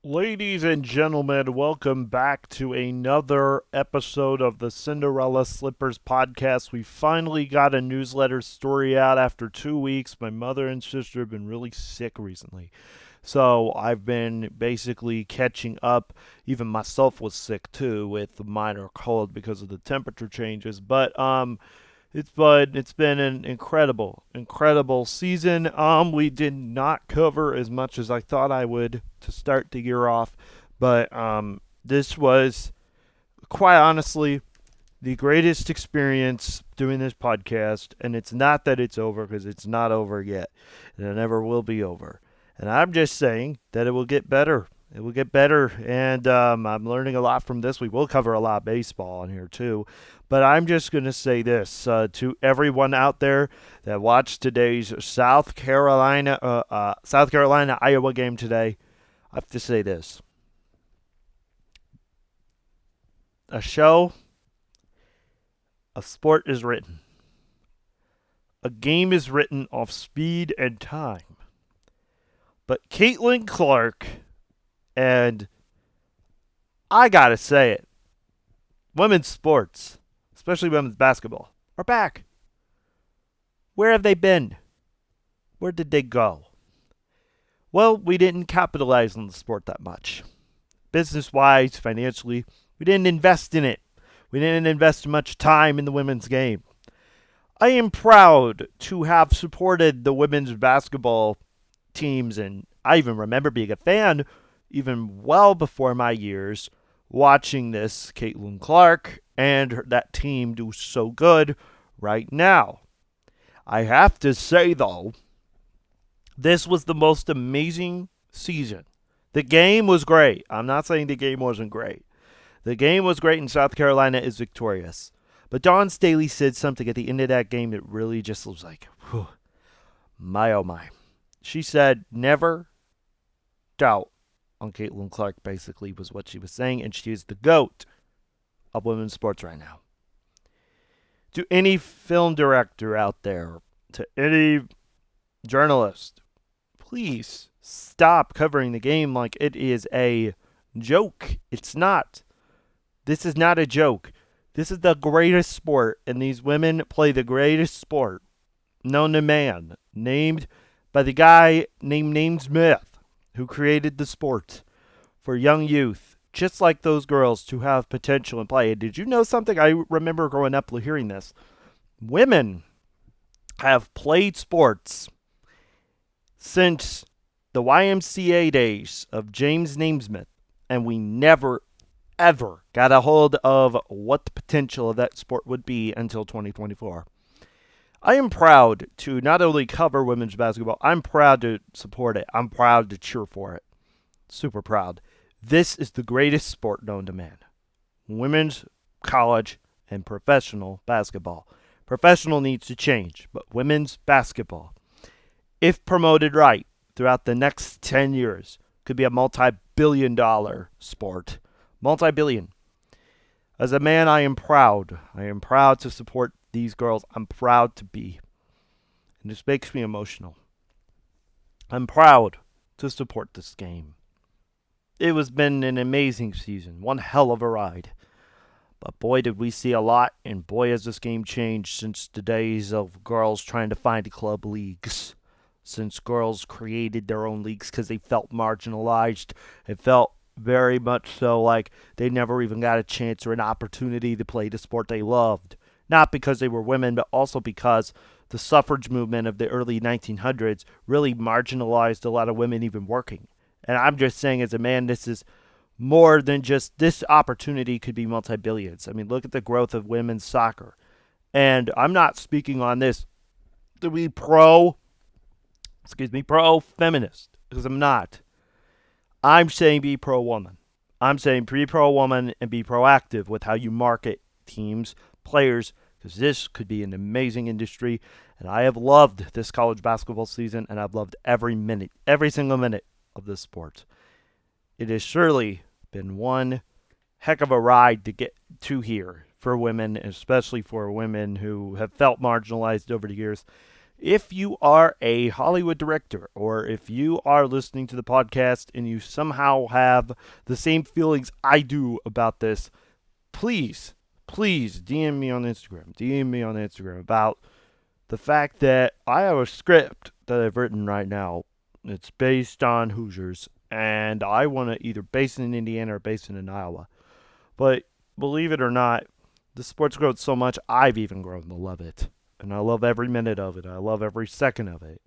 Ladies and gentlemen, welcome back to another episode of the Cinderella Slippers podcast. We finally got a newsletter story out after 2 weeks. My mother and sister have been really sick recently. So I've been basically catching up. Even myself was sick too with a minor cold because of the temperature changes. It's been an incredible season. We did not cover as much as I thought I would to start the year off, but this was quite honestly the greatest experience doing this podcast. And it's not that it's over, because it's not over yet, and it never will be over. And I'm just saying that it will get better. It will get better, and I'm learning a lot from this. We will cover a lot of baseball on here too, but I'm just going to say this to everyone out there that watched today's South Carolina Iowa game today. I have to say this: a show, a sport is written, a game is written off speed and time. But Caitlin Clark, and I gotta say it, women's sports, especially women's basketball, are back. Where have they been? Where did they go? Well, we didn't capitalize on the sport that much. Business wise, financially, we didn't invest in it. We didn't invest much time in the women's game. I am proud to have supported the women's basketball teams, and I even remember being a fan even well before my years, watching this Caitlin Clark and that team do so good right now. I have to say, though, this was the most amazing season. The game was great. I'm not saying the game wasn't great. The game was great, and South Carolina is victorious. But Dawn Staley said something at the end of that game that really just was like, whew, my oh my. She said, never doubt on Caitlin Clark, basically, was what she was saying, and she is the GOAT of women's sports right now. To any film director out there, to any journalist, please stop covering the game like it is a joke. It's not. This is not a joke. This is the greatest sport, and these women play the greatest sport known to man, named by the guy named Naismith, who created the sport for young youth, just like those girls, to have potential and play. And did you know something? I remember growing up hearing this. Women have played sports since the YMCA days of James Naismith, and we never, ever got a hold of what the potential of that sport would be until 2024. I am proud to not only cover women's basketball, I'm proud to support it. I'm proud to cheer for it. Super proud. This is the greatest sport known to man. Women's college and professional basketball. Professional needs to change, but women's basketball, if promoted right throughout the next 10 years, could be a multi-billion-dollar sport. Multi-billion. As a man, I am proud. I am proud to support these girls. I'm proud to be. And this makes me emotional. I'm proud to support this game. It has been an amazing season. One hell of a ride. But boy, did we see a lot, and boy, has this game changed since the days of girls trying to find club leagues. Since girls created their own leagues because they felt marginalized. It felt very much so like they never even got a chance or an opportunity to play the sport they loved. Not because they were women, but also because the suffrage movement of the early 1900s really marginalized a lot of women even working. And I'm just saying, as a man, this is more than just this opportunity could be multi-billions. I mean, look at the growth of women's soccer. And I'm not speaking on this to be pro-feminist, because I'm not. I'm saying be pro-woman. I'm saying be pro-woman and be proactive with how you market teams, players, because this could be an amazing industry. And I have loved this college basketball season, and I've loved every minute, every single minute of this sport. It has surely been one heck of a ride to get to here for women, especially for women who have felt marginalized over the years. If you are a Hollywood director, or if you are listening to the podcast and you somehow have the same feelings I do about this, please DM me on Instagram. DM me on Instagram about the fact that I have a script that I've written right now. It's based on Hoosiers, and I want to either base it in Indiana or base it in Iowa. But believe it or not, the sport's grown so much, I've even grown to love it. And I love every minute of it. I love every second of it.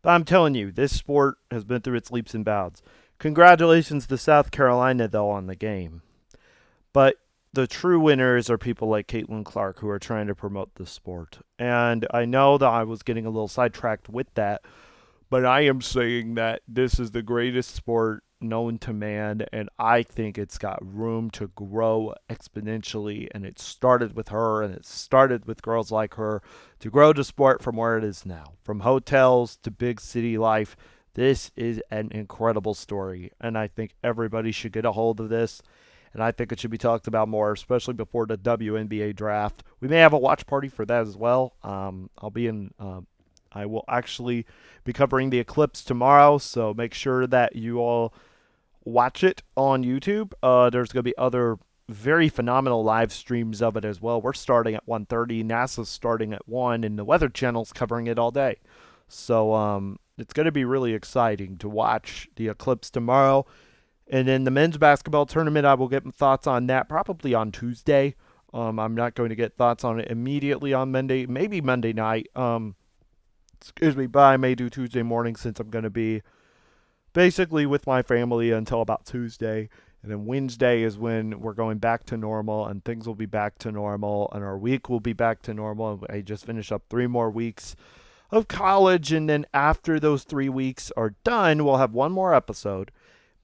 But I'm telling you, this sport has been through its leaps and bounds. Congratulations to South Carolina, though, on the game. But the true winners are people like Caitlin Clark who are trying to promote the sport. And I know that I was getting a little sidetracked with that, but I am saying that this is the greatest sport known to man, and I think it's got room to grow exponentially. And it started with her, and it started with girls like her to grow the sport from where it is now. From hotels to big city life, this is an incredible story, and I think everybody should get a hold of this. And I think it should be talked about more, especially before the WNBA draft. We may have a watch party for that as well. I will actually be covering the eclipse tomorrow, so make sure that you all watch it on YouTube. There's going to be other very phenomenal live streams of it as well. We're starting at 1:30. NASA's starting at 1, and the Weather Channel's covering it all day. So it's going to be really exciting to watch the eclipse tomorrow. And then the men's basketball tournament, I will get thoughts on that probably on Tuesday. I'm not going to get thoughts on it immediately on Monday, maybe Monday night. But I may do Tuesday morning since I'm going to be basically with my family until about Tuesday. And then Wednesday is when we're going back to normal and things will be back to normal and our week will be back to normal. I just finished up 3 more weeks of college. And then after those 3 weeks are done, we'll have one more episode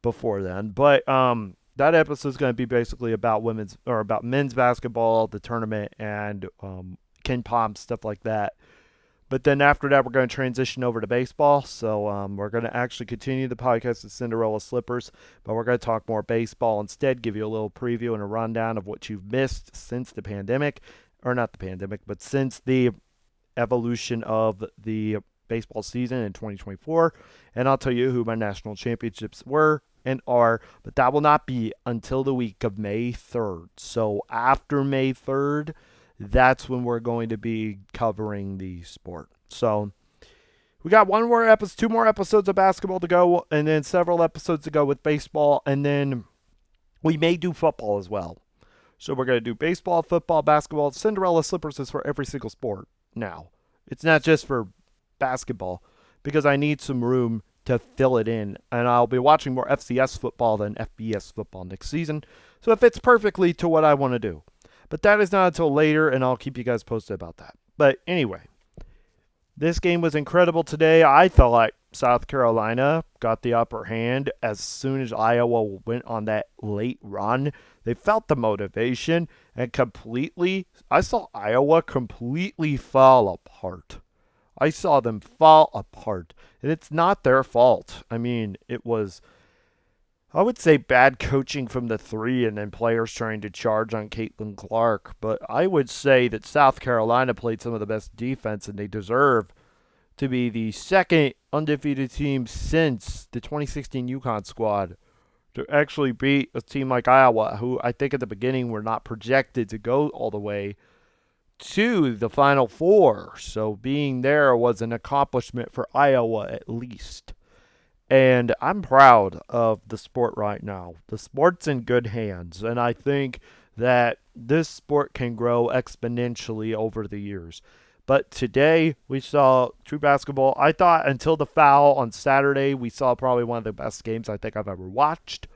before then. But that episode is going to be basically about men's basketball, the tournament, and Ken Pom, stuff like that. But then after that, we're going to transition over to baseball. So we're going to actually continue the podcast of Cinderella Slippers, but we're going to talk more baseball instead, give you a little preview and a rundown of what you've missed since the pandemic, or not the pandemic, but since the evolution of the baseball season in 2024. And I'll tell you who my national championships were and are, but that will not be until the week of May 3rd. So after May 3rd, that's when we're going to be covering the sport. So we got 2 more episodes of basketball to go, and then several episodes to go with baseball, and then we may do football as well. So we're going to do baseball, football, basketball. Cinderella Slippers is for every single sport now. It's not just for basketball, because I need some room to fill it in, and I'll be watching more FCS football than FBS football next season, so it fits perfectly to what I want to do. But that is not until later, and I'll keep you guys posted about that. But anyway, this game was incredible today. I thought South Carolina got the upper hand as soon as Iowa went on that late run. They felt the motivation, and I saw Iowa completely fall apart. I saw them fall apart, and it's not their fault. I mean, it was, I would say, bad coaching from the 3 and then players trying to charge on Caitlin Clark. But I would say that South Carolina played some of the best defense, and they deserve to be the second undefeated team since the 2016 UConn squad to actually beat a team like Iowa, who I think at the beginning were not projected to go all the way to the Final Four. So being there was an accomplishment for Iowa at least. And I'm proud of the sport right now. The sport's in good hands, and I think that this sport can grow exponentially over the years. But today we saw true basketball. I thought until the foul on Saturday, we saw probably one of the best games I think I've ever watched.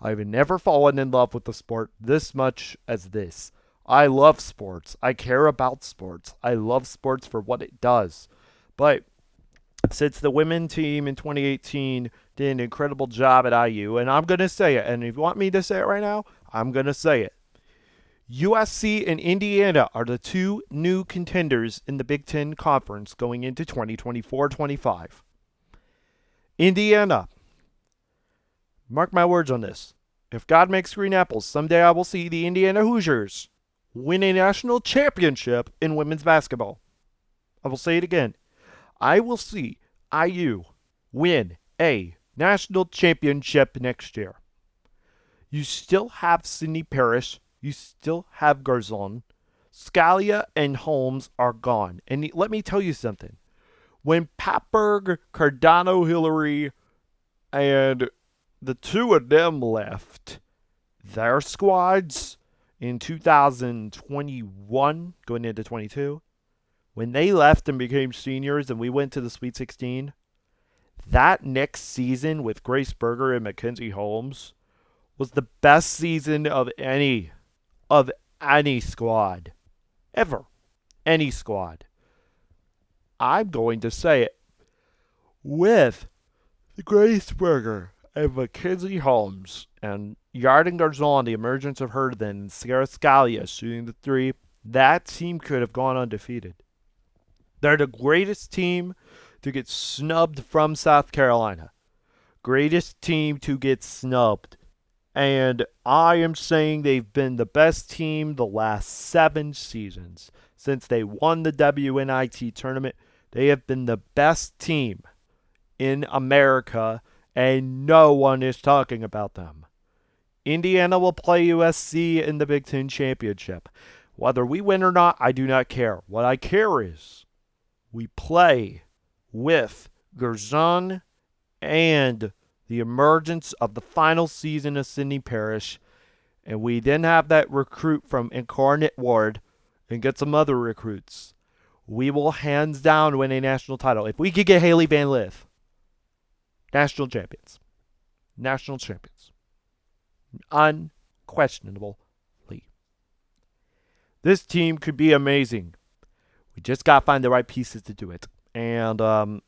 I've never fallen in love with the sport this much as this. I love sports. I care about sports. I love sports for what it does. But since the women team in 2018 did an incredible job at IU, and I'm going to say it, and if you want me to say it right now, I'm going to say it. USC and Indiana are the 2 new contenders in the Big Ten Conference going into 2024-25. Indiana, mark my words on this. If God makes green apples, someday I will see the Indiana Hoosiers win a national championship in women's basketball. I will say it again. I will see IU win a national championship next year. You still have Sidney Parrish. You still have Garzon. Scalia and Holmes are gone. And let me tell you something. When Patberg, Cardano, Hillary, and the two of them left their squads in 2021, going into 22, when they left and became seniors and we went to the Sweet 16, that next season with Grace Berger and Mackenzie Holmes was the best season of any squad ever. Any squad. I'm going to say it. With the Grace Berger and Mackenzie Holmes and Yarden Garzon, the emergence of her, then Sarah Scalia shooting the three, that team could have gone undefeated. They're the greatest team to get snubbed from South Carolina. Greatest team to get snubbed. And I am saying they've been the best team the last 7 seasons. Since they won the WNIT tournament, they have been the best team in America, and no one is talking about them. Indiana will play USC in the Big Ten Championship. Whether we win or not, I do not care. What I care is we play with Garzon and the emergence of the final season of Sidney Parrish, and we then have that recruit from Incarnate Ward and get some other recruits. We will hands down win a national title. If we could get Haley Van Lith, national champions. National champions. Unquestionably. This team could be amazing. We just got to find the right pieces to do it. And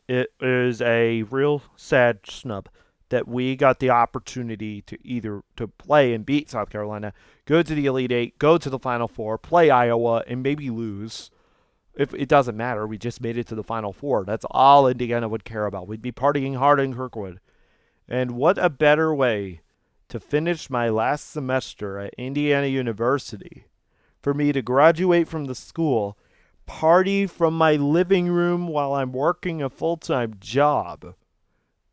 it is a real sad snub that we got the opportunity to either to play and beat South Carolina, go to the Elite Eight, go to the Final Four, play Iowa, and maybe lose. If it doesn't matter, we just made it to the Final Four. That's all Indiana would care about. We'd be partying hard in Kirkwood. And what a better way to finish my last semester at Indiana University for me to graduate from the school, party from my living room while I'm working a full-time job,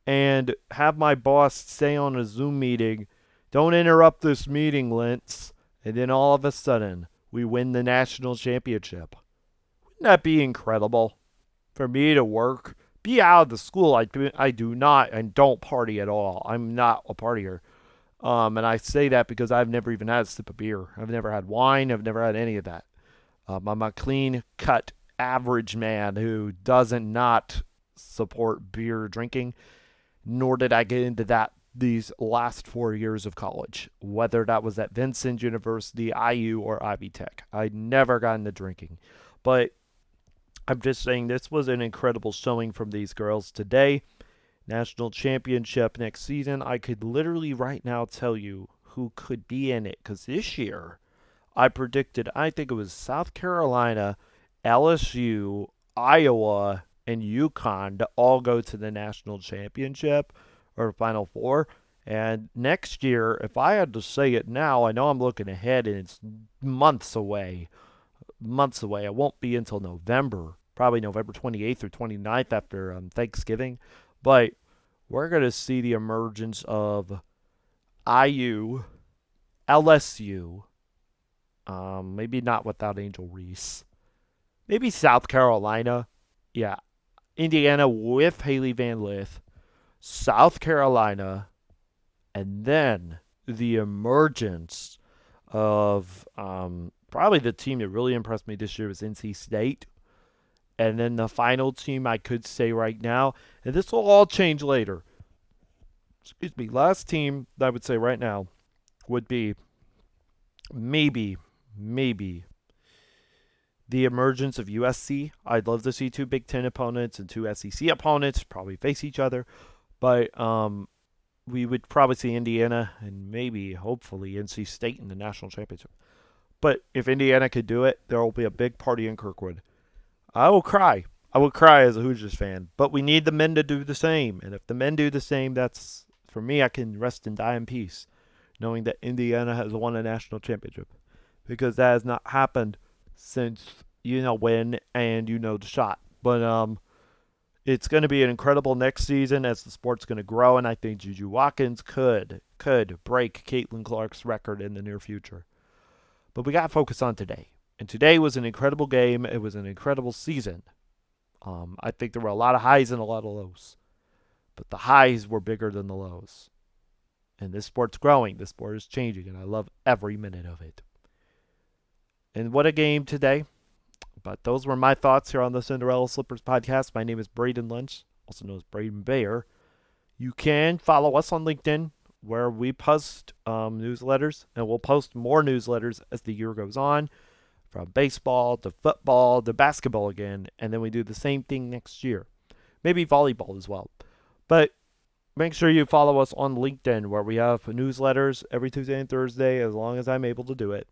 and have my boss say on a Zoom meeting, "Don't interrupt this meeting, Lentz," and then all of a sudden, we win the national championship. Wouldn't that be incredible? For me to work, be out of the school. I do not and don't party at all. I'm not a partier. And I say that because I've never even had a sip of beer. I've never had wine. I've never had any of that. I'm a clean-cut, average man who doesn't not support beer drinking, nor did I get into that these last 4 years of college, whether that was at Vincent University, IU, or Ivy Tech. I never got into drinking. But I'm just saying this was an incredible showing from these girls today. National championship next season. I could literally right now tell you who could be in it, because this year I predicted, I think it was South Carolina, LSU, Iowa, and UConn to all go to the national championship or Final Four. And next year, if I had to say it now, I know I'm looking ahead and it's months away. Months away. It won't be until November, probably November 28th or 29th after Thanksgiving. But we're going to see the emergence of IU, LSU, maybe not without Angel Reese, maybe South Carolina, yeah, Indiana with Haley Van Lith, South Carolina, and then the emergence of probably the team that really impressed me this year was NC State. And then the final team I could say right now, and this will all change later. Excuse me. Last team that I would say right now would be maybe the emergence of USC. I'd love to see 2 Big Ten opponents and 2 SEC opponents probably face each other. But we would probably see Indiana and maybe, hopefully, NC State in the national championship. But if Indiana could do it, there will be a big party in Kirkwood. I will cry. I will cry as a Hoosiers fan. But we need the men to do the same. And if the men do the same, that's, for me, I can rest and die in peace, knowing that Indiana has won a national championship. Because that has not happened since you know when and you know the shot. But it's going to be an incredible next season as the sport's going to grow, and I think Juju Watkins could break Caitlin Clark's record in the near future. But we got to focus on today. And today was an incredible game. It was an incredible season. I think there were a lot of highs and a lot of lows. But the highs were bigger than the lows. And this sport's growing. This sport is changing, and I love every minute of it. And what a game today. But those were my thoughts here on the Cinderella Slippers podcast. My name is Braden Lynch, also known as Braden Bayer. You can follow us on LinkedIn, where we post newsletters, and we'll post more newsletters as the year goes on, from baseball to football to basketball again, and then we do the same thing next year. Maybe volleyball as well. But make sure you follow us on LinkedIn, where we have newsletters every Tuesday and Thursday, as long as I'm able to do it.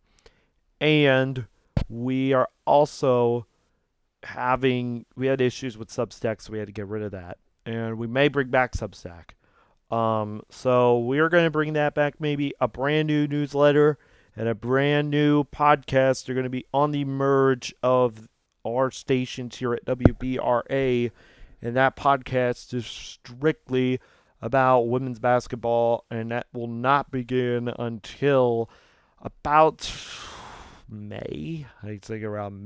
And we are also we had issues with Substack, so we had to get rid of that. And we may bring back Substack. So we are going to bring that back, maybe a brand new newsletter and a brand new podcast. They're going to be on the merge of our stations here at WBRA. And that podcast is strictly about women's basketball, and that will not begin until about May. I think around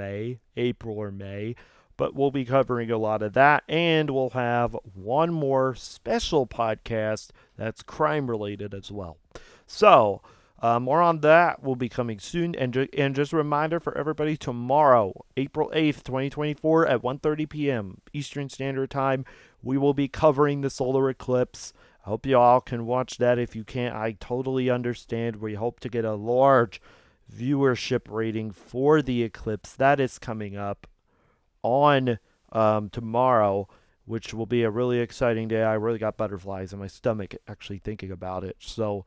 April or May. But we'll be covering a lot of that, and we'll have one more special podcast that's crime-related as well. So, more on that will be coming soon. And just a reminder for everybody, tomorrow, April 8th, 2024, at 1:30 p.m. Eastern Standard Time, we will be covering the solar eclipse. I hope you all can watch that. If you can't, I totally understand. We hope to get a large viewership rating for the eclipse. That is coming up on tomorrow, which will be a really exciting day. I really got butterflies in my stomach actually thinking about it. So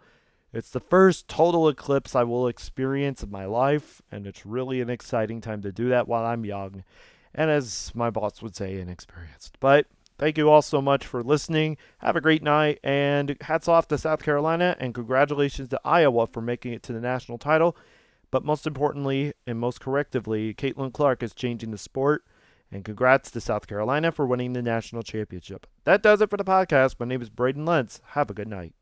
it's the first total eclipse I will experience in my life, and it's really an exciting time to do that while I'm young, and as my boss would say, inexperienced. But thank you all so much for listening. Have a great night, and hats off to South Carolina, and congratulations to Iowa for making it to the national title. But most importantly, and most correctively, Caitlin Clark is changing the sport. And congrats to South Carolina for winning the national championship. That does it for the podcast. My name is Braden Lentz. Have a good night.